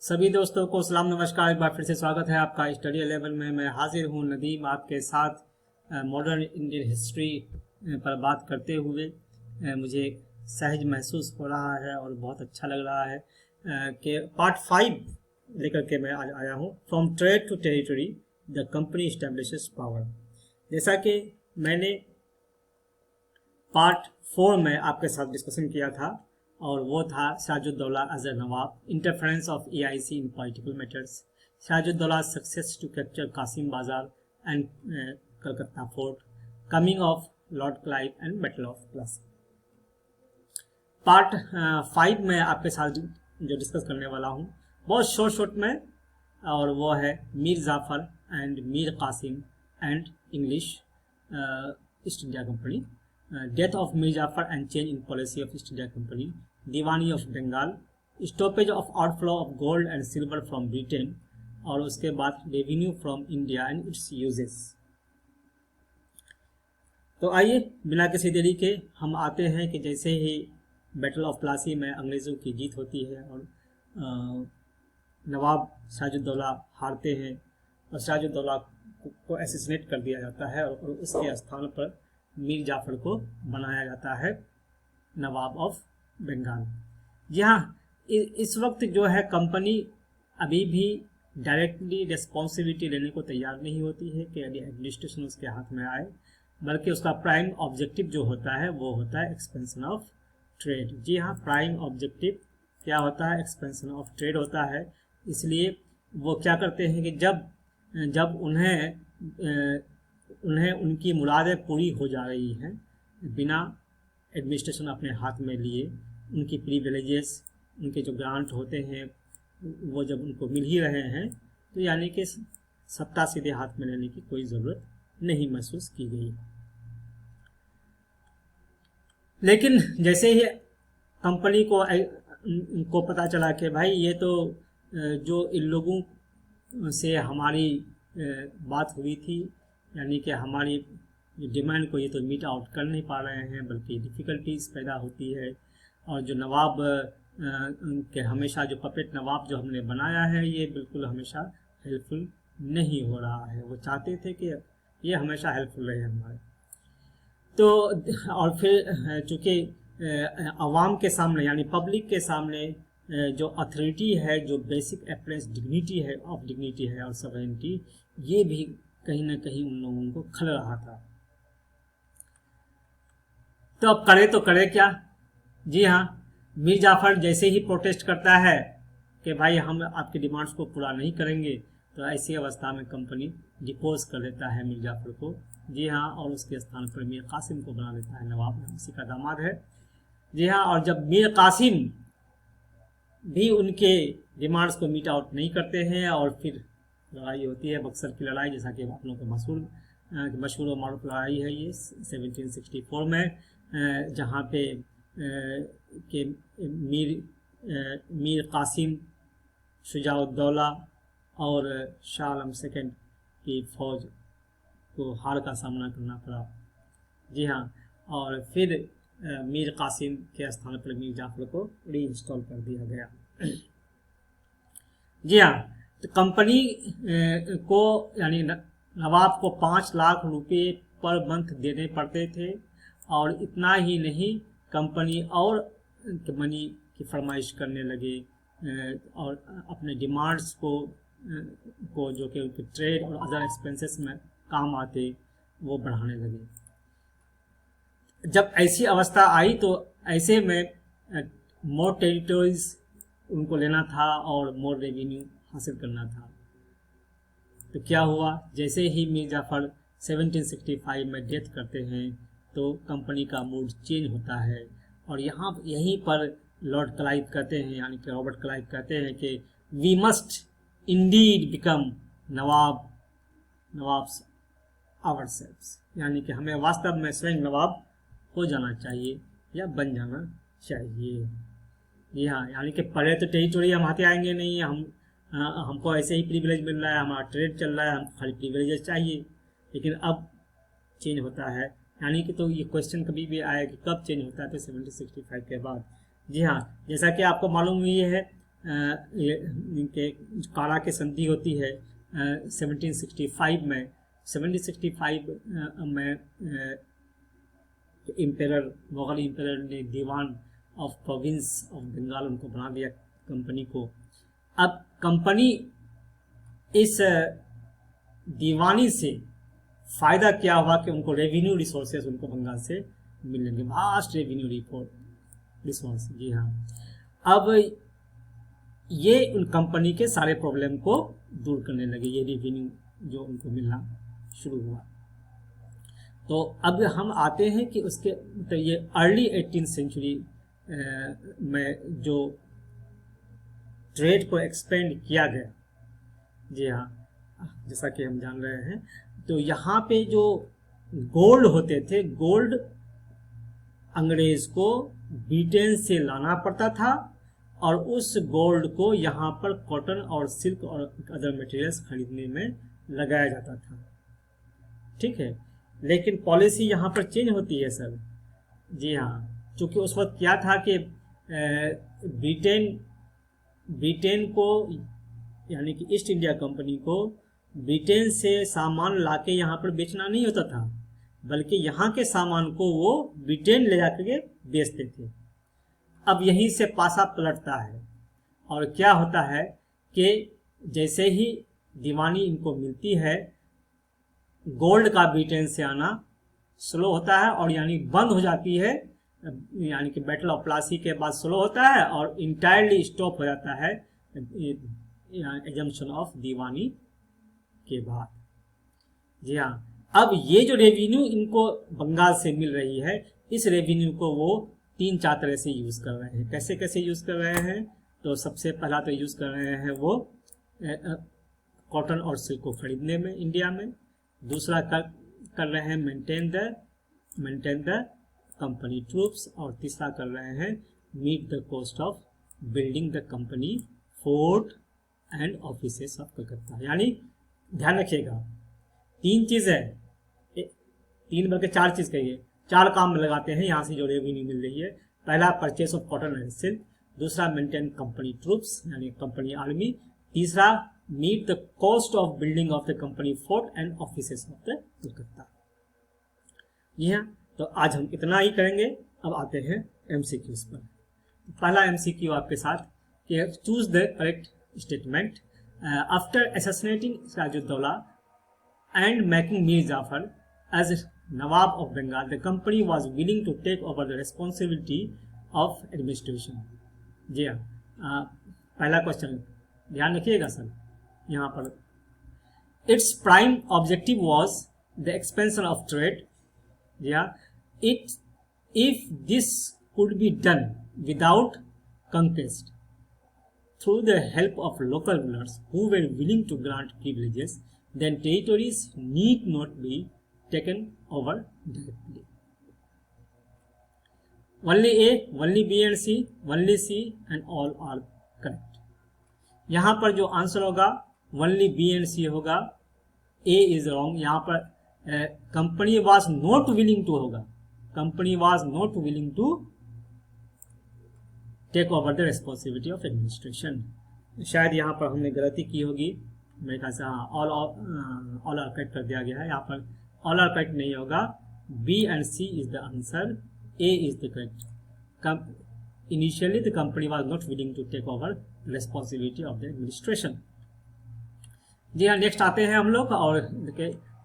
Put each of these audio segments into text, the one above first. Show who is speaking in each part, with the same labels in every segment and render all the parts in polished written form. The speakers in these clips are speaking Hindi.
Speaker 1: सभी दोस्तों को सलाम नमस्कार। एक बार फिर से स्वागत है आपका स्टडी 11 में। मैं हाजिर हूँ नदीम आपके साथ मॉडर्न इंडियन हिस्ट्री पर बात करते हुए। मुझे सहज महसूस हो रहा है और बहुत अच्छा लग रहा है कि पार्ट 5 लेकर के मैं आज आया हूँ। From trade to territory the company establishes power. जैसा कि मैंने पार्ट 4 में आपके साथ डिस्कशन किया था और वो था Sirajuddaulah as a nawab, interference of AIC in political matters, Sirajuddaulah success to capture Kasim Bazar and Calcutta fort, coming of Lord Clive and battle of Plassey. Part 5 में आपके साथ जो डिस्कस करने वाला हूँ बहुत शॉर्ट में, और वो है Mir Jafar and Mir Qasim and English East India Company, death of Mir Jafar and change in policy of East India Company, Diwani of Bengal, stoppage of outflow of gold and silver from Britain, और उसके बाद revenue from India and its uses. तो आइए बिना किसी देरी के हम आते हैं कि जैसे ही बैटल ऑफ प्लासी में अंग्रेज़ों की जीत होती है और नवाब सिराजुद्दौला हारते हैं और सिराजुद्दौला को एसिसिनेट कर दिया जाता है और उसके स्थान पर मीर जाफर को बनाया जाता है नवाब ऑफ बंगाल। जी हाँ, इस वक्त जो है कंपनी अभी भी डायरेक्टली रिस्पॉन्सिबिलिटी लेने को तैयार नहीं होती है कि यदि एडमिनिस्ट्रेशन उसके हाथ में आए, बल्कि उसका प्राइम ऑब्जेक्टिव जो होता है वो होता है एक्सपेंशन ऑफ ट्रेड। जी हाँ, प्राइम ऑब्जेक्टिव क्या होता है? एक्सपेंशन ऑफ ट्रेड होता है। इसलिए वो क्या करते हैं कि जब उन्हें उनकी मुरादें पूरी हो जा रही हैं बिना एडमिनिस्ट्रेशन अपने हाथ में लिए, उनकी प्रिविलेजेस, उनके जो ग्रांट होते हैं वो जब उनको मिल ही रहे हैं, तो यानी कि सत्ता सीधे हाथ में लेने की कोई ज़रूरत नहीं महसूस की गई। लेकिन जैसे ही कंपनी को पता चला कि भाई ये तो जो इन लोगों से हमारी बात हुई थी, यानी कि हमारी डिमांड को ये तो मीट आउट कर नहीं पा रहे हैं, बल्कि डिफ़िकल्टीज पैदा होती है। और जो नवाब के हमेशा जो पपेट नवाब जो हमने बनाया है ये बिल्कुल हमेशा हेल्पफुल नहीं हो रहा है। वो चाहते थे कि ये हमेशा हेल्पफुल रहे हमारे। तो और फिर चूँकि अवाम के सामने यानी पब्लिक के सामने जो अथॉरिटी है, जो बेसिक अपीयरेंस डिग्निटी है ऑफ डिग्निटी है और सॉवरेनिटी, ये भी कहीं ना कहीं उन लोगों को खल रहा था। तो अब करे क्या? जी हाँ, मीर जाफर जैसे ही प्रोटेस्ट करता है कि भाई हम आपकी डिमांड्स को पूरा नहीं करेंगे, तो ऐसी अवस्था में कंपनी डिपोज कर देता है मीर जाफर को। जी हाँ, और उसके स्थान पर मीर कासिम को बना देता है नवाब, उसी का दामाद है। जी हाँ, और जब मीर कासिम भी उनके डिमांड्स को मीट आउट नहीं करते हैं और फिर लड़ाई होती है, बक्सर की लड़ाई, जैसा कि आप लोगों को मशहूर और मारूफ लड़ाई है ये 1764 में, जहाँ पे के मीर कासिम, शुजाउद्दौला और शाह आलम सेकंड की फौज को हार का सामना करना पड़ा। जी हाँ, और फिर मीर कासिम के स्थान पर मीर जाफर को री इंस्टॉल कर दिया गया। जी हाँ, तो कंपनी को यानी नवाब को 5 लाख रुपए पर मंथ देने पड़ते थे, और इतना ही नहीं, कंपनी और मनी की फरमाइश करने लगे और अपने डिमांड्स को जो कि उनके ट्रेड और अदर एक्सपेंसेस में काम आते वो बढ़ाने लगे। जब ऐसी अवस्था आई तो ऐसे में मोर टेरिटरीज उनको लेना था और मोर रेवेन्यू हासिल करना था। तो क्या हुआ? जैसे ही मीर जाफर 1765 में डेथ करते हैं तो कंपनी का मूड चेंज होता है, और यहीं पर लॉर्ड क्लाइव कहते हैं, यानी कि रॉबर्ट क्लाइव कहते हैं कि we must indeed become nawabs ourselves, यानी कि हमें वास्तव में स्वयं नवाब हो जाना चाहिए या बन जाना चाहिए। जी हाँ, यानी कि पहले तो टेरिटोरी हम हाथे आएंगे नहीं, हमको ऐसे ही प्रिविलेज मिल रहा है, हमारा ट्रेड चल रहा है, हमको खाली प्रिविलेजेस चाहिए। लेकिन अब चेंज होता है, यानी कि तो ये क्वेश्चन कभी भी आया कि कब चेंज होता है, तो 1765 के बाद। जी हाँ, जैसा कि आपको मालूम ही है के कारा की संधि होती है 1765 में। 1765 में इम्पेरर, मुगल इम्पेरर ने दीवान ऑफ प्रोविंस ऑफ बंगाल उनको बना दिया कंपनी को। अब कंपनी इस दीवानी से फ़ायदा क्या हुआ कि उनको रेवेन्यू रिसोर्सेज उनको बंगाल से मिलेंगे, वास्ट रेवेन्यू रिसोर्स। जी हाँ, अब ये उन कंपनी के सारे प्रॉब्लम को दूर करने लगे, ये रेवेन्यू जो उनको मिलना शुरू हुआ। तो अब हम आते हैं कि उसके तो ये अर्ली 18th सेंचुरी में जो ट्रेड को एक्सपेंड किया गया। जी हाँ, जैसा कि हम जान रहे हैं, तो यहाँ पे जो गोल्ड होते थे, गोल्ड अंग्रेज को ब्रिटेन से लाना पड़ता था और उस गोल्ड को यहाँ पर कॉटन और सिल्क और अदर मटेरियल्स खरीदने में लगाया जाता था। ठीक है, लेकिन पॉलिसी यहाँ पर चेंज होती है सर। जी हाँ, क्योंकि उस वक्त क्या था कि ब्रिटेन को, यानी कि ईस्ट इंडिया कंपनी को ब्रिटेन से सामान लाके यहाँ पर बेचना नहीं होता था, बल्कि यहाँ के सामान को वो ब्रिटेन ले जाकर के बेचते थे। अब यहीं से पासा पलटता है और क्या होता है कि जैसे ही दीवानी इनको मिलती है, गोल्ड का ब्रिटेन से आना स्लो होता है और यानी बंद हो जाती है, यानी कि बैटल ऑफ प्लासी के बाद स्लो होता है और इंटायरली स्टॉप हो जाता है एजम्पशन ऑफ दीवानी के बाद। जी हाँ, अब ये जो रेवेन्यू इनको बंगाल से मिल रही है, इस रेवेन्यू को वो 3-4 तरह से यूज़ कर रहे हैं। कैसे कैसे यूज़ कर रहे हैं? तो सबसे पहला तो यूज़ कर रहे हैं वो कॉटन और सिल्क को खरीदने में इंडिया में। दूसरा कर रहे हैं मेंटेन द कंपनी ट्रूप्स। और तीसरा कर रहे हैं meet the cost of building the company fort and offices of Calcutta. यानी ध्यान रखिएगा, 3 चीज़ है, 3 बल्कि 4 चीज़ कहिए, 4 काम में लगाते हैं यहाँ से जो रेवेन्यू मिल रही है। पहला purchase of cotton and silk, दूसरा मेंटेन कंपनी ट्रूप्स यानी कंपनी आर्मी, तीसरा meet the cost of building of the company fort and offices of the Calcutta. जी हाँ, तो आज हम इतना ही करेंगे। अब आते हैं MCQs पर। पहला MCQ आपके साथ कि choose the correct statement. After assassinating Sirajuddaulah and making Mir Jafar as Nawab of Bengal, the company was willing to take over the responsibility of administration. जी हाँ, पहला क्वेश्चन ध्यान रखिएगा सर। यहाँ पर its prime objective was the expansion of trade. जी हाँ, if this could be done without conquest through the help of local rulers who were willing to grant privileges, then territories need not be taken over directly. Only A, only B and C, only C and all are correct. यहाँ पर जो आंसर होगा only B and C होगा, A is wrong। यहाँ पर company was not willing to होगा, company was not willing to take over the responsibility of administration. शायद यहाँ पर हमने गलती की होगी, मेरे ख्याल से हाँ ऑल आर करेक्ट कर दिया गया है। यहाँ पर ऑल आर करेक्ट नहीं होगा, B and C is the answer, A is the correct. Initially the company was not willing to take over responsibility of the administration. जी हाँ, नेक्स्ट आते हैं हम लोग और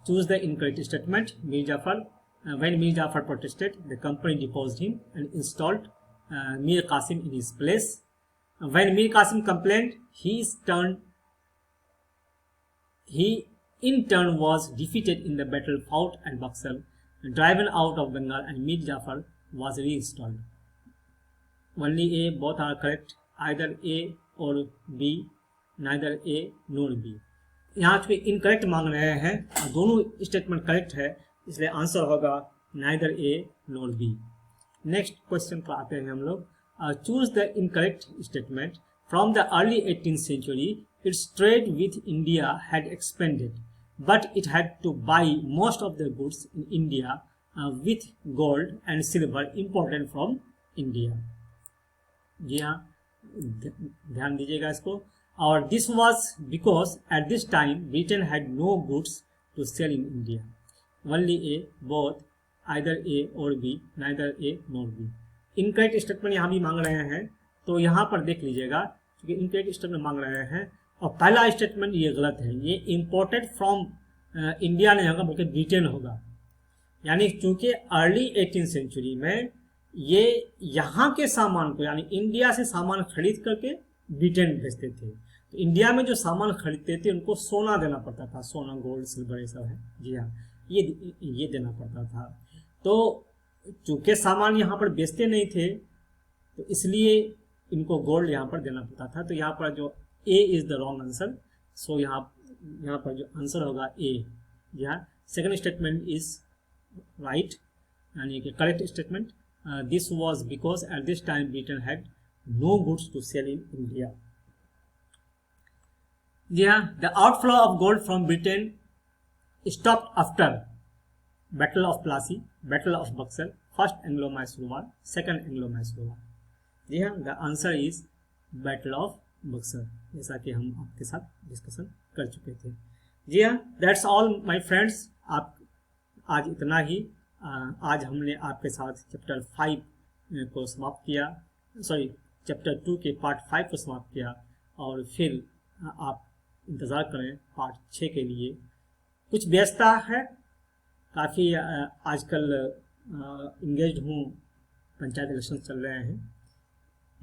Speaker 1: choose the incorrect statement. Mir Jafar, when Mir Jafar protested the company deposed him and installed Mir Qasim in his place. When Mir Qasim complained, he in turn was defeated in the battle fought at Buxar, driven out of Bengal, and Mir Jafar was reinstalled. Only A, both are correct, either A or B, neither A nor B. यहाँ पे इनकरेक्ट मांग रहे हैं और दोनों स्टेटमेंट करेक्ट है, इसलिए आंसर होगा neither A nor B. Next question पर आते हैं हम लोग। Choose the incorrect statement. From the early 18th century its trade with India had expanded but it had to buy most of the goods in India with gold and silver imported from India. जी हाँ, ध्यान दीजिएगा इसको। और this was because at this time Britain had no goods to sell in India, only A, both, either A और B, neither A not B. Incorrect statement यहाँ भी मांग रहे हैं, तो यहाँ पर देख लीजिएगा क्योंकि इनकरेक्ट स्टेटमेंट मांग रहे हैं। और पहला स्टेटमेंट ये गलत है, ये इम्पोर्टेड फ्रॉम इंडिया नहीं होगा बल्कि ब्रिटेन होगा। यानी चूंकि अर्ली 18th सेंचुरी में ये यहाँ के सामान को यानी इंडिया से सामान खरीद करके ब्रिटेन भेजते थे, तो इंडिया में जो सामान खरीदते थे उनको सोना देना पड़ता था, सोना गोल्ड सिल्वर ये सब है, जी हाँ, ये देना पड़ता था। तो चूंकि सामान यहाँ पर बेचते नहीं थे तो इसलिए इनको गोल्ड यहाँ पर देना पड़ता था। तो यहाँ पर जो ए इज द रॉन्ग आंसर, सो यहाँ पर जो आंसर होगा ए, जी हाँ, सेकेंड स्टेटमेंट इज राइट, यानी कि correct statement. This was because at this time Britain had no goods to sell in India. जी हाँ, the outflow of gold from Britain stopped after battle of Plassey, battle of Buxar, first Anglo Mysore war, second Anglo Mysore war. जी हाँ, the answer is battle of Buxar, जैसा कि हम आपके साथ डिस्कशन कर चुके थे। जी हाँ, दैट्स ऑल माय फ्रेंड्स। आप आज इतना ही। आज हमने आपके साथ चैप्टर 5 को समाप्त किया, सॉरी चैप्टर 2 के पार्ट 5 को समाप्त किया, और फिर आप इंतज़ार करें पार्ट 6 के लिए। कुछ व्यस्तता है, काफ़ी आजकल इंगेज्ड हूँ, पंचायत इलेक्शन चल रहे हैं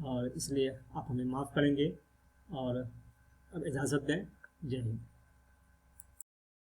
Speaker 1: और इसलिए आप हमें माफ़ करेंगे और अब इजाज़त दें। जय हिंद।